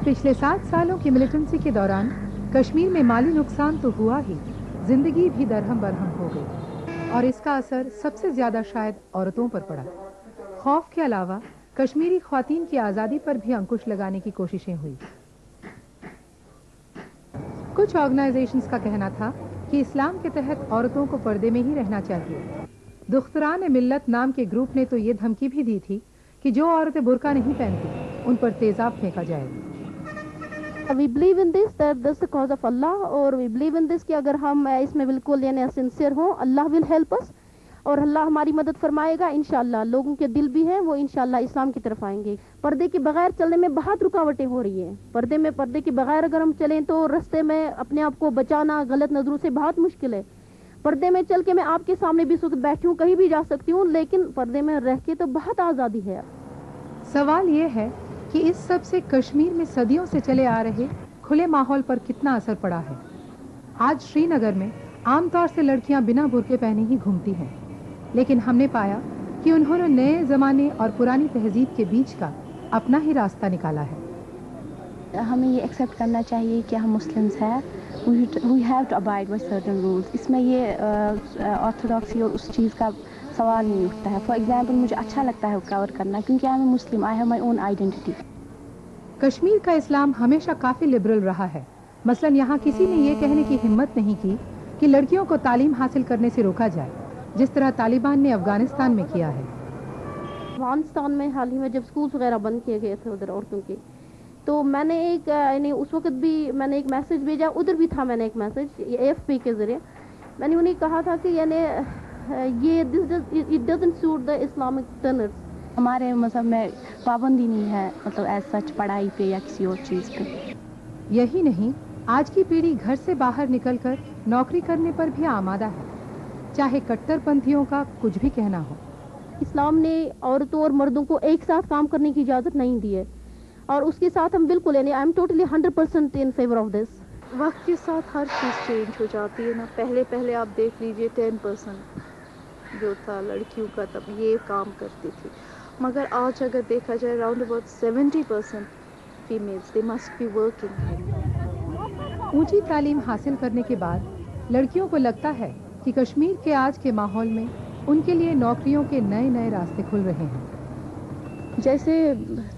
पिछले 7 सालों की मिलिटेंसी के दौरान कश्मीर में माली नुकसान तो हुआ ही, जिंदगी भी दरहम बरहम हो गई और इसका असर सबसे ज्यादा शायद औरतों पर पड़ा। खौफ के अलावा कश्मीरी ख्वातीन की आज़ादी पर भी अंकुश लगाने की कोशिशें हुई। कुछ ऑर्गेनाइजेशंस का कहना था कि इस्लाम के तहत औरतों को पर्दे में ही रहना चाहिए। दुख्तरान मिल्लत नाम के ग्रुप ने तो ये धमकी भी दी थी कि जो औरतें बुर्का नहीं पहनती उन पर तेजाब फेंका जाएगा। We believe in this that this is the cause of Allah, और we believe in this कि अगर हम इसमें बिल्कुल यानी सिंसियर हों, अल्लाह will help us और अल्लाह हमारी मदद फरमाएगा इंशाअल्लाह। लोगों के दिल भी हैं वो इंशाअल्लाह इस्लाम की तरफ आएंगे। पर्दे के बगैर चलने में बहुत रुकावटें हो रही हैं। पर्दे के बगैर अगर हम चलें तो रास्ते में अपने आप को बचाना गलत नजरों से बहुत मुश्किल है। पर्दे में चल के मैं आपके सामने भी इस वक्त बैठी हूँ, कहीं भी जा सकती हूँ, लेकिन पर्दे में रह के तो बहुत आज़ादी है। सवाल ये है कि इस सब से कश्मीर में सदियों से चले आ रहे खुले माहौल पर कितना असर पड़ा है। आज श्रीनगर में आमतौर से लड़कियां बिना बुर्के पहने ही घूमती हैं, लेकिन हमने पाया कि उन्होंने नए जमाने और पुरानी तहजीब के बीच का अपना ही रास्ता निकाला है। हमें ये एक्सेप्ट करना चाहिए कि हम मुस्लिम्स हैं, we have to abide by certain rules. इसमें ये ऑर्थोडॉक्सी और उस चीज़ का सवाल नहीं उठता है। फॉर एग्जाम्पल मुझे अच्छा लगता है कवर करना क्योंकि I am Muslim, I have my own identity. Kashmir का इस्लाम हमेशा काफी लिबरल रहा है। मसलन यहाँ किसी ने ये कहने की हिम्मत नहीं की कि लड़कियों को तालीम हासिल करने से रोका जाए, जिस तरह तालिबान ने अफगानिस्तान में किया है। अफगानिस्तान में हाल ही में जब स्कूल वगैरह बंद किए गए थे उधर औरतों के, तो मैंने उस वक्त भी मैंने एक मैसेज भेजा, उधर भी था मैंने एक मैसेज AFP के जरिए। मैंने उन्हें कहा था कि ये it doesn't suit the Islamic tenets. हमारे मजहब में पाबंदी नहीं है मतलब एज सच पढ़ाई पे या किसी और चीज़ पे। यही नहीं, आज की पीढ़ी घर से बाहर निकलकर नौकरी करने पर भी आमादा है, चाहे कट्टरपंथियों का कुछ भी कहना हो। इस्लाम ने औरतों और मर्दों को एक साथ काम करने की इजाज़त नहीं दी है और उसके साथ हम बिल्कुल I am totally 100% in favour of this. वक्त के साथ हर चीज़ चेंज हो जाती है ना। पहले आप देख लीजिए 10% जो था लड़कियों का तब ये काम करती थी, मगर आज अगर देखा जाए round about 70% females they must be working. ऊंची तालीम हासिल करने के बाद लड़कियों को लगता है कि कश्मीर के आज के माहौल में उनके लिए नौकरियों के नए नए रास्ते खुल रहे हैं। जैसे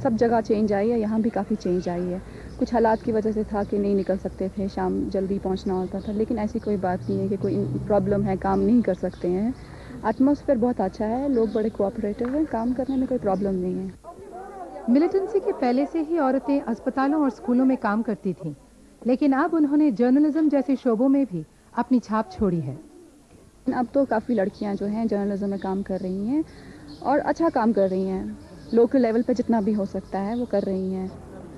सब जगह चेंज आई है, यहाँ भी काफ़ी चेंज आई है। कुछ हालात की वजह से था कि नहीं निकल सकते थे, शाम जल्दी पहुँचना होता था, लेकिन ऐसी कोई बात नहीं है कि कोई प्रॉब्लम है, काम नहीं कर सकते हैं। एटमॉस्फेयर बहुत अच्छा है, लोग बड़े कोऑपरेटिव हैं, काम करने में कोई प्रॉब्लम नहीं है। मिलिटेंसी के पहले से ही औरतें अस्पतालों और स्कूलों में काम करती थीं, लेकिन अब उन्होंने जर्नलिज्म जैसे शोबों में भी अपनी छाप छोड़ी है। अब तो काफ़ी लड़कियां जो हैं जर्नलिज्म में काम कर रही हैं और अच्छा काम कर रही हैं। लोकल लेवल पे जितना भी हो सकता है वो कर रही हैं।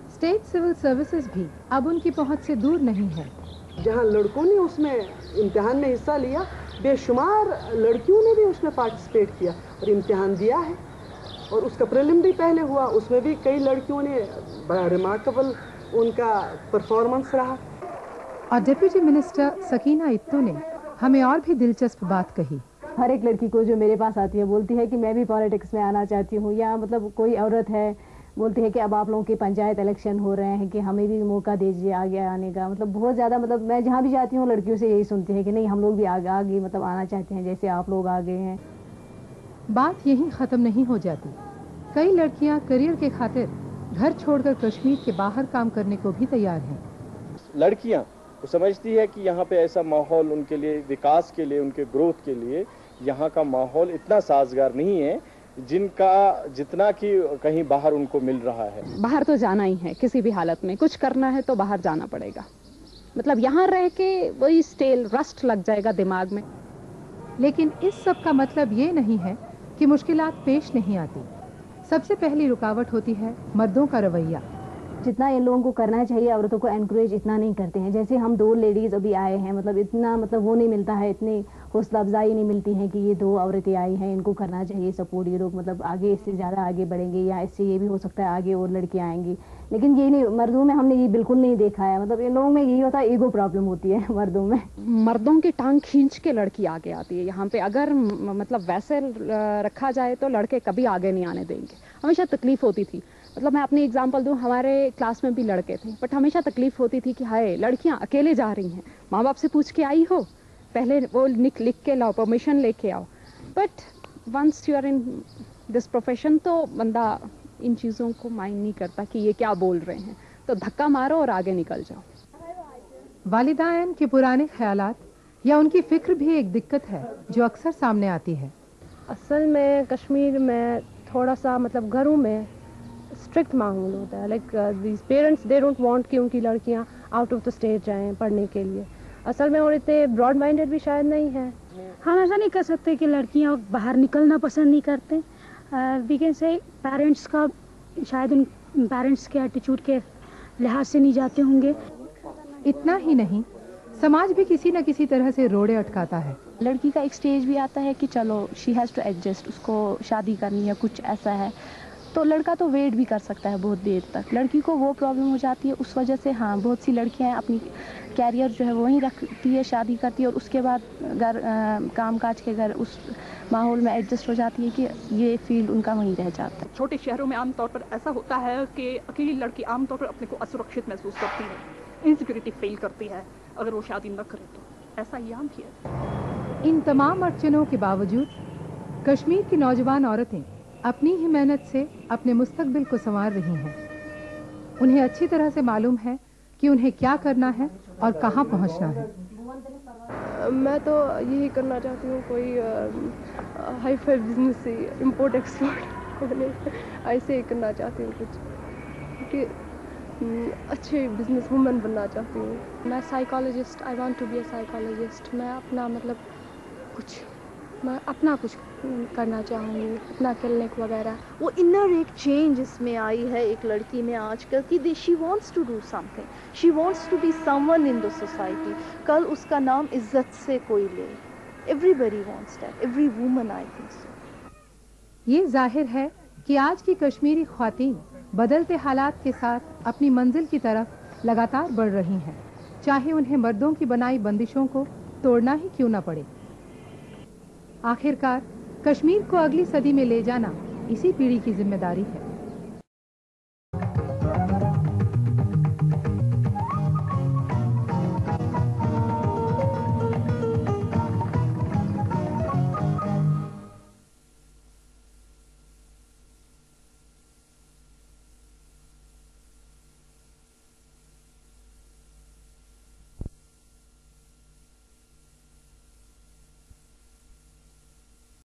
स्टेट सिविल सर्विसेज भी अब उनकी पहुंच से दूर नहीं है। जहां लड़कों ने उसमें इम्तिहान में हिस्सा लिया, बेशुमार लड़कियों ने भी उसमें पार्टिसिपेट किया और इम्तिहान दिया है और उसका प्रीलिम भी पहले हुआ, उसमें भी कई लड़कियों ने बड़ा रिमार्केबल उनका परफॉर्मेंस रहा। और डिप्टी मिनिस्टर सकीना इत्तू ने हमें और भी दिलचस्प बात कही। हर एक लड़की को जो मेरे पास आती है बोलती है कि मैं भी पॉलिटिक्स में आना चाहती हूँ, या मतलब कोई औरत है बोलती है कि अब आप लोगों के पंचायत इलेक्शन हो रहे हैं कि हमें भी मौका दीजिए आगे आने का। मतलब बहुत ज़्यादा मतलब मैं जहाँ भी जाती हूँ लड़कियों से यही सुनती है कि नहीं हम लोग भी आगे मतलब आना चाहते हैं जैसे आप लोग आगे हैं। बात यहीं ख़त्म नहीं हो जाती। कई लड़कियाँ करियर के खातिर घर छोड़कर कश्मीर के बाहर काम करने को भी तैयार हैं। लड़कियाँ वो समझती है कि यहाँ पे ऐसा माहौल उनके लिए विकास के लिए, उनके ग्रोथ के लिए यहाँ का माहौल इतना साजगार नहीं है जितना कि कहीं बाहर उनको मिल रहा है। बाहर तो जाना ही है, किसी भी हालत में कुछ करना है तो बाहर जाना पड़ेगा। मतलब यहाँ रह के वही स्टेल रस्ट लग जाएगा दिमाग में। लेकिन इस सब का मतलब ये नहीं है कि मुश्किलात पेश नहीं आती। सबसे पहली रुकावट होती है मर्दों का रवैया। जितना इन लोगों को करना चाहिए औरतों को एनकरेज इतना नहीं करते हैं। जैसे हम 2 लेडीज अभी आए हैं, मतलब इतना मतलब वो नहीं मिलता है, इतनी हौसला अफजाई नहीं मिलती है कि ये 2 औरतें आई हैं, इनको करना चाहिए सपोर्ट, ये लोग मतलब आगे इससे ज़्यादा आगे बढ़ेंगे या इससे ये भी हो सकता है आगे और लड़कियाँ आएंगी। लेकिन ये नहीं, मर्दों में हमने ये बिल्कुल नहीं देखा है। मतलब इन लोगों में यही होता है, ईगो प्रॉब्लम होती है मर्दों में। मर्दों की टांग खींच के लड़की आगे आती है यहाँ पे। अगर मतलब वैसे रखा जाए तो लड़के कभी आगे नहीं आने देंगे, हमेशा तकलीफ होती थी। मतलब मैं अपनी एग्जांपल दूं, हमारे क्लास में भी लड़के थे, बट हमेशा तकलीफ होती थी कि हाय लड़कियां अकेले जा रही हैं, माँ बाप से पूछ के आई हो, पहले वो लिख के लाओ, परमिशन लेके आओ। But once you are in this profession तो बंदा इन चीज़ों को माइंड नहीं करता कि ये क्या बोल रहे हैं, तो धक्का मारो और आगे निकल जाओ। वालिदायन के पुराने ख्यालात या उनकी फिक्र भी एक दिक्कत है जो अक्सर सामने आती है। असल में कश्मीर में थोड़ा सा मतलब घरों में स्ट्रिक्ट माहौल होता है, like these parents they don't want कि उनकी लड़कियां आउट ऑफ द स्टेट जाएं पढ़ने के लिए। असल में और इतने ब्रॉड माइंडेड भी शायद नहीं है। हम ऐसा नहीं कर सकते कि लड़कियां बाहर निकलना पसंद नहीं करते। वी कैन से पेरेंट्स का शायद उन पेरेंट्स के एटीट्यूड के लिहाज से नहीं जाते होंगे। इतना ही नहीं, समाज भी किसी न किसी तरह से रोड़े अटकाता है। लड़की का एक स्टेज भी आता है कि चलो शी हैज़ टू एडजस्ट, उसको शादी करनी है, कुछ ऐसा है, तो लड़का तो वेट भी कर सकता है बहुत देर तक। लड़की को वो प्रॉब्लम हो जाती है उस वजह से। हाँ, बहुत सी लड़कियां अपनी कैरियर जो है वहीं रखती है, शादी करती है और उसके बाद घर काम काज के घर उस माहौल में एडजस्ट हो जाती है कि ये फील्ड उनका वहीं रह जाता है। छोटे शहरों में आमतौर पर ऐसा होता है कि अकेली लड़की आमतौर पर अपने को असुरक्षित महसूस करती है, इनसिक्योरिटी फील करती है अगर वो शादी न करे तो। ऐसा यहाँ भी है। इन तमाम अड़चनों के बावजूद कश्मीर की नौजवान औरतें अपनी ही मेहनत से अपने मुस्तकबिल को संवार रही हैं। उन्हें अच्छी तरह से मालूम है कि उन्हें क्या करना है और कहां पहुंचना है। मैं तो यही करना चाहती हूँ, कोई हाई फाई बिजनेस से इम्पोर्ट एक्सपोर्ट ऐसे ही करना चाहती हूँ कुछ, क्योंकि अच्छे बिजनेस वुमन बनना चाहती हूँ। मैं psychologist, I want to be a psychologist. मैं अपना मतलब मैं अपना कुछ करना चाहूँगी, अपना क्लिनिक वगैरह। वो इनर एक चेंज इसमें आई है एक लड़की में आजकल कि she wants to do something, she wants to be someone in the society. कल उसका नाम इज्जत से कोई ले। Everybody wants that, every woman, I think so. ये जाहिर है कि आज की कश्मीरी ख्वातीन बदलते हालात के साथ अपनी मंजिल की तरफ लगातार बढ़ रही हैं, चाहे उन्हें मर्दों की बनाई बंदिशों को तोड़ना ही क्यों न पड़े। आखिरकार कश्मीर को अगली सदी में ले जाना इसी पीढ़ी की जिम्मेदारी है।